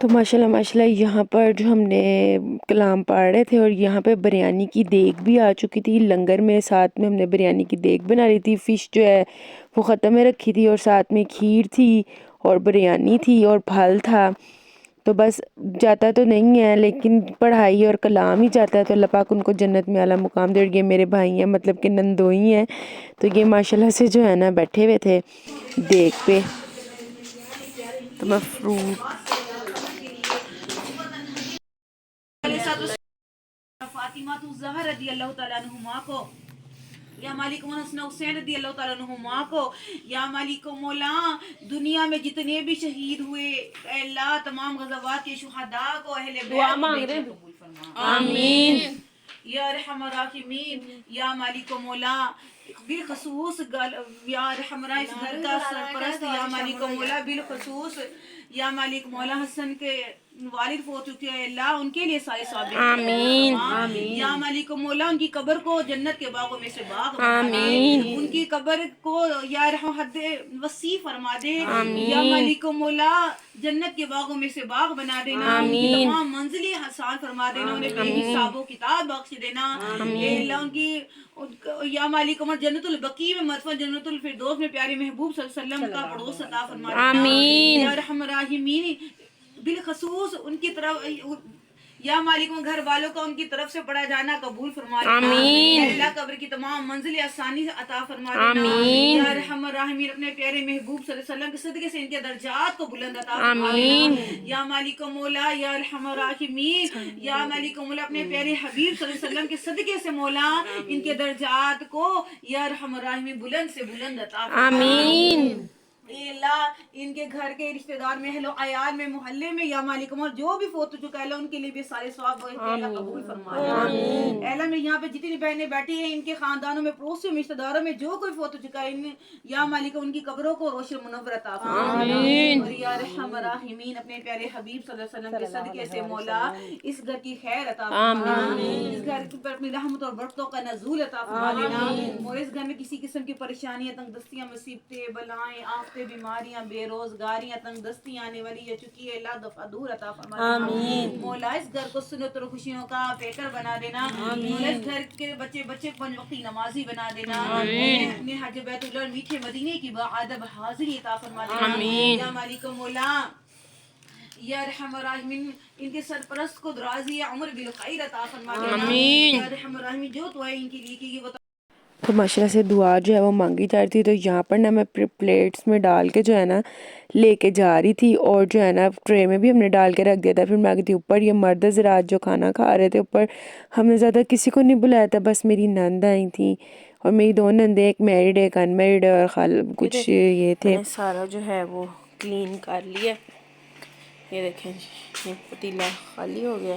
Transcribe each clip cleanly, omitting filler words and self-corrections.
تو ماشاءاللہ یہاں پر جو ہم نے کلام پڑھ رہے تھے اور یہاں پہ بریانی کی دیگ بھی آ چکی تھی لنگر میں. ساتھ میں ہم نے بریانی کی دیگ بنا لی تھی. فش جو ہے وہ ختم میں رکھی تھی اور ساتھ میں کھیر تھی اور بریانی تھی اور پھل تھا. تو بس جاتا تو نہیں ہے لیکن پڑھائی اور کلام ہی جاتا ہے تو اللہ پاک ان کو جنت میں اعلیٰ مقام دے. یہ میرے بھائی ہیں مطلب کہ نندوئی ہیں. تو یہ ماشاءاللہ سے جو ہے نا بیٹھے ہوئے تھے دیگ پہ. تو میں فروٹ فاطمہ الزہرا رضی اللہ تعالیٰ عنہما کو یا مالک حسن حسین رضی اللہ تعالیٰ عنہما کو یا مالک مولا دنیا میں جتنے بھی شہید ہوئے اے اللہ تمام غزوات کے شہداء کو اہل بیت قبول فرما. آمین. یا ارحم الراحمین یا مالک مولا بالخصوص یا ارحم اس گھر کا سرپرست یا مالک مولا بالخصوص یا مالک مولا حسن کے والد فوت چکے ہیں اللہ ان کے لیے سارے ثواب آمین. یا مالک مولا ان کی قبر کو جنت کے باغوں میں سے باغ بنا دے. آمین. ان کی قبر کو یا رحم حد وسیع فرما دے. یا مالک مولا جنت کے باغوں میں سے باغ بنا دینا. ان کی تمام منزلیں آسان فرما دینا. انہیں بے حساب و کتاب بخش دینا. اے اللہ ان کی یا مالک مولا جنت البقیع میں مدفن جنت الفردوس میں پیارے محبوب صلی اللہ علیہ وسلم کا پڑوس عطا فرما دینا. آمین. یا رحم الراحمین بالخصوص ان کی طرف یا مالک گھر والوں کا ان کی طرف سے پڑھا جانا قبول فرما دینا. آمین. اللہ قبر کی تمام منزلیں آسانی سے عطا فرما دینا. آمین. یا رحم الراحمین اپنے پیارے محبوب صلی اللہ علیہ وسلم کے صدقے سے ان کے درجات کو بلند عطا فرما دینا. یا مالک مولا یا رحم الراحمین یا مالک مولا اپنے پیارے حبیب صلی اللہ علیہ وسلم کے صدقے سے مولا ان کے درجات کو یا رحم الراحمین بلند سے بلند عطا فرما. آمین. اے اللہ ان کے گھر کے رشتہ دار میں اہل و عیال میں محلے میں یا مالک مولا جو بھی فوت ہو چکا ہے اللہ ان کے لیے بھی سارے ثواب اللہ قبول فرما. اے اللہ میں یہاں پہ جتنی بہنیں بیٹھی ہیں ان کے خاندانوں میں پڑوسیوں میں رشتہ داروں میں جو کوئی فوت ہو چکا ہے یا مالک ان کی قبروں کو روشن منور عطا فرما. اور یا رحم الراحمین اپنے پیارے حبیب صلی اللہ علیہ وسلم کے صدقے سے مولا اس گھر کی خیر عطا فرما. اس گھر پر اپنی رحمت اور برکتوں کا نزول عطا فرما دینا. اور اس گھر میں کسی قسم کی پریشانیاں تنگ دستیاں مصیبتیں بلائیں آفتیں بیماریاں بے روزگاریاں تنگ دستیاں آنے والی یا چکی ہے اللہ دفعہ دور عطا فرما دینا. مولا اس گھر کو سنت اور خوشیوں کا پیکر بنا دینا. مولا اس گھر کے بچے بچے پنج وقتی نمازی بنا دینا. اپنے حج بیت اللہ اور میٹھے مدینے کی باادب حاضری عطا فرما دینا. یا مالک مولا یا رحم الراحمین ان کے سرپرست کو درازی عمر بالخیر عطا فرما دینا. یا رحم الراحمین جو تو ہے ان کی لیکی کی وہ تو ماشاءاللہ سے دعا جو ہے وہ مانگی جا رہی تھی. تو یہاں پر نا میں پلیٹس میں ڈال کے جو ہے نا لے کے جا رہی تھی اور جو ہے نا ٹرے میں بھی ہم نے ڈال کے رکھ دیا تھا. پھر میں آ گئی تھی اوپر. یہ مرد حضرات جو کھانا کھا رہے تھے اوپر ہم نے زیادہ کسی کو نہیں بلایا تھا. بس میری نند آئی تھیں اور میری دو نندیں ایک میرڈ ایک ان میرڈ اور کچھ یہ تھے. سارا جو ہے وہ کلین کر لیا. یہ دیکھیں جی یہ پتیلا خالی ہو گیا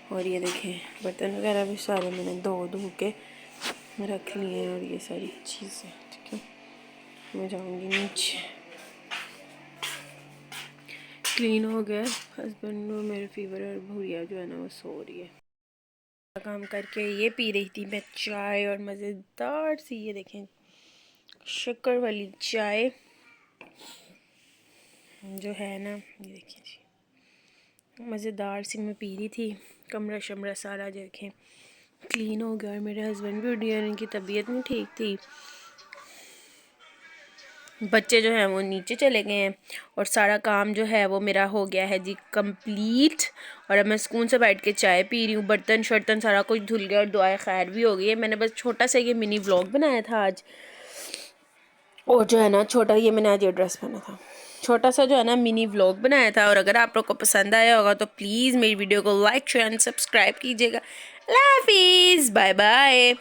اور یہ دیکھیں برتن وغیرہ بھی سارے میں نے دھو کے رکھ لیے ہیں اور یہ ساری چیزیں. ٹھیک ہے میں جاؤں گی نیچے. کلین ہو گیا. ہسبینڈ اور میرے فیور اور بھوریا جو ہے نا وہ سو رہی ہے. کام کر کے یہ پی رہی تھی میں چائے اور مزیدار سی یہ دیکھیں شکر والی چائے جو ہے نا یہ دیکھیں جی مزیدار سی میں پی رہی تھی. کمرہ شمرہ سارا جو دیکھیں کلین ہو گیا. اور میرے ہسبینڈ بھی اٹھ گئے اور ان کی طبیعت نہیں ٹھیک تھی. بچے جو ہیں وہ نیچے چلے گئے ہیں اور سارا کام جو ہے وہ میرا ہو گیا ہے جی کمپلیٹ. اور اب میں سکون سے بیٹھ کے چائے پی رہی ہوں. برتن شرتن سارا کچھ دھل گیا اور دعائے خیر بھی ہو گئی ہے. میں نے بس چھوٹا سا یہ منی ولاگ بنایا تھا آج. اور جو ہے نا چھوٹا یہ میں نے آج یہ ڈریس پہنا تھا. چھوٹا سا جو ہے نا منی ولاگ بنایا تھا. اور اگر آپ لوگ کو پسند آیا ہوگا تو پلیز میری ویڈیو کو لائک شیئر اینڈ سبسکرائب کیجیے گا. اللہ حافظ. Bye bye.